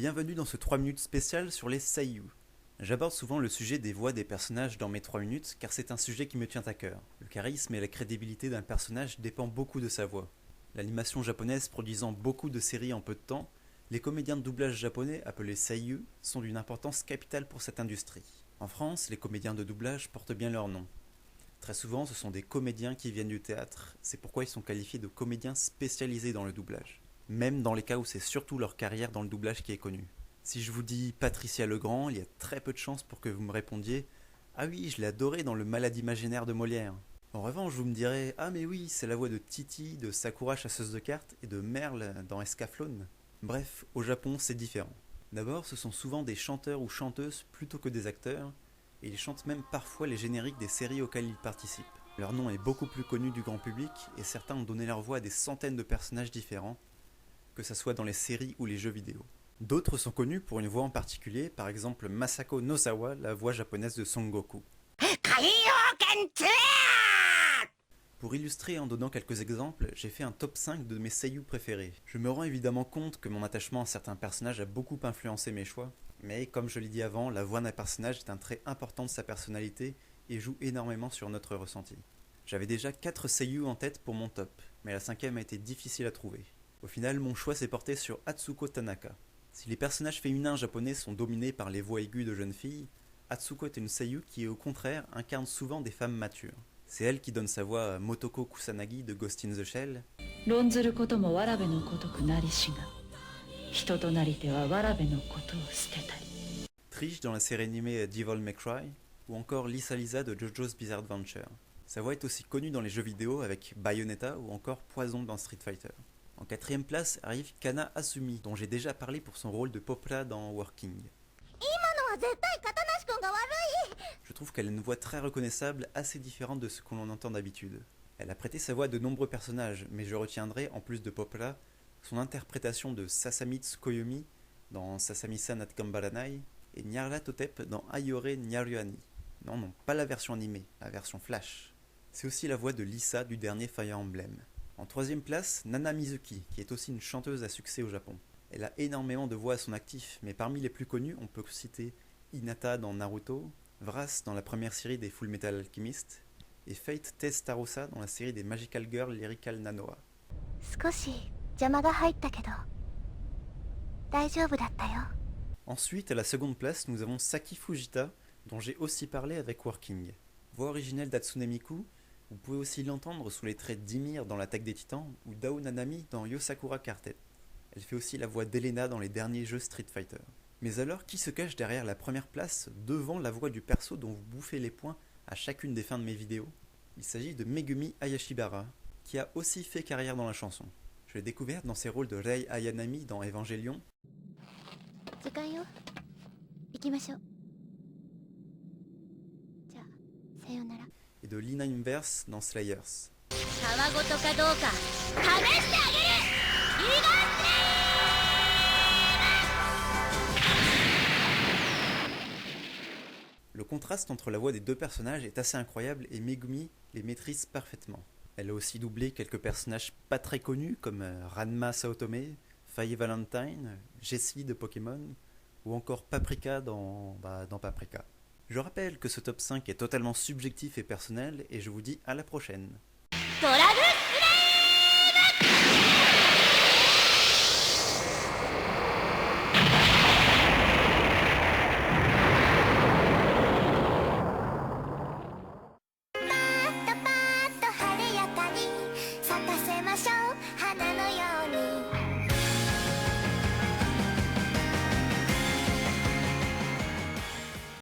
Bienvenue dans ce 3 minutes spécial sur les seiyuu. J'aborde souvent le sujet des voix des personnages dans mes 3 minutes car c'est un sujet qui me tient à cœur. Le charisme et la crédibilité d'un personnage dépend beaucoup de sa voix. L'animation japonaise produisant beaucoup de séries en peu de temps, les comédiens de doublage japonais appelés seiyuu sont d'une importance capitale pour cette industrie. En France, les comédiens de doublage portent bien leur nom. Très souvent, ce sont des comédiens qui viennent du théâtre, c'est pourquoi ils sont qualifiés de comédiens spécialisés dans le doublage. Même dans les cas où c'est surtout leur carrière dans le doublage qui est connue. Si je vous dis Patricia Legrand, il y a très peu de chances pour que vous me répondiez « Ah oui, je l'ai adoré dans le Malade imaginaire de Molière ». En revanche, vous me direz « Ah mais oui, c'est la voix de Titi, de Sakura chasseuse de cartes et de Merle dans Escaflowne ». Bref, au Japon, c'est différent. D'abord, ce sont souvent des chanteurs ou chanteuses plutôt que des acteurs, et ils chantent même parfois les génériques des séries auxquelles ils participent. Leur nom est beaucoup plus connu du grand public, et certains ont donné leur voix à des centaines de personnages différents, que ce soit dans les séries ou les jeux vidéo. D'autres sont connus pour une voix en particulier, par exemple Masako Nozawa, la voix japonaise de Son Goku. Pour illustrer en donnant quelques exemples, j'ai fait un top 5 de mes seiyuu préférés. Je me rends évidemment compte que mon attachement à certains personnages a beaucoup influencé mes choix, mais comme je l'ai dit avant, la voix d'un personnage est un trait important de sa personnalité et joue énormément sur notre ressenti. J'avais déjà 4 seiyuu en tête pour mon top, mais la 5e a été difficile à trouver. Au final, mon choix s'est porté sur Atsuko Tanaka. Si les personnages féminins japonais sont dominés par les voix aiguës de jeunes filles, Atsuko est une seiyuu qui, au contraire, incarne souvent des femmes matures. C'est elle qui donne sa voix à Motoko Kusanagi de Ghost in the Shell, Trish dans la série animée Devil May Cry, ou encore Lisa Lisa de JoJo's Bizarre Adventure. Sa voix est aussi connue dans les jeux vidéo avec Bayonetta ou encore Poison dans Street Fighter. En 4e place arrive Kana Asumi, dont j'ai déjà parlé pour son rôle de Popla dans Working. Je trouve qu'elle a une voix très reconnaissable, assez différente de ce que l'on entend d'habitude. Elle a prêté sa voix à de nombreux personnages, mais je retiendrai, en plus de Popla, son interprétation de Sasami Tsukuyomi dans Sasami-san at Gambaranai et Nyarlathotep dans Ayore Nyaruani. Non, pas la version animée, la version Flash. C'est aussi la voix de Lisa du dernier Fire Emblem. En 3e place, Nana Mizuki, qui est aussi une chanteuse à succès au Japon. Elle a énormément de voix à son actif, mais parmi les plus connues, on peut citer Hinata dans Naruto, Vras dans la première série des Full Metal Alchemist, et Fate Testarossa dans la série des Magical Girl Lyrical Nanoa. Ensuite, à la 2e place, nous avons Saki Fujita, dont j'ai aussi parlé avec Working. Voix originelle d'Hatsune Miku, vous pouvez aussi l'entendre sous les traits d'Ymir dans l'Attaque des Titans ou d'Ao Nanami dans Yosakura Quartet. Elle fait aussi la voix d'Elena dans les derniers jeux Street Fighter. Mais alors, qui se cache derrière la première place, devant la voix du perso dont vous bouffez les points à chacune des fins de mes vidéos? Il s'agit de Megumi Hayashibara, qui a aussi fait carrière dans la chanson. Je l'ai découverte dans ses rôles de Rei Ayanami dans Evangelion, et de Lina Inverse dans Slayers. Le contraste entre la voix des deux personnages est assez incroyable et Megumi les maîtrise parfaitement. Elle a aussi doublé quelques personnages pas très connus comme Ranma Saotome, Faye Valentine, Jessie de Pokémon ou encore Paprika dans Paprika. Je rappelle que ce top 5 est totalement subjectif et personnel et je vous dis à la prochaine.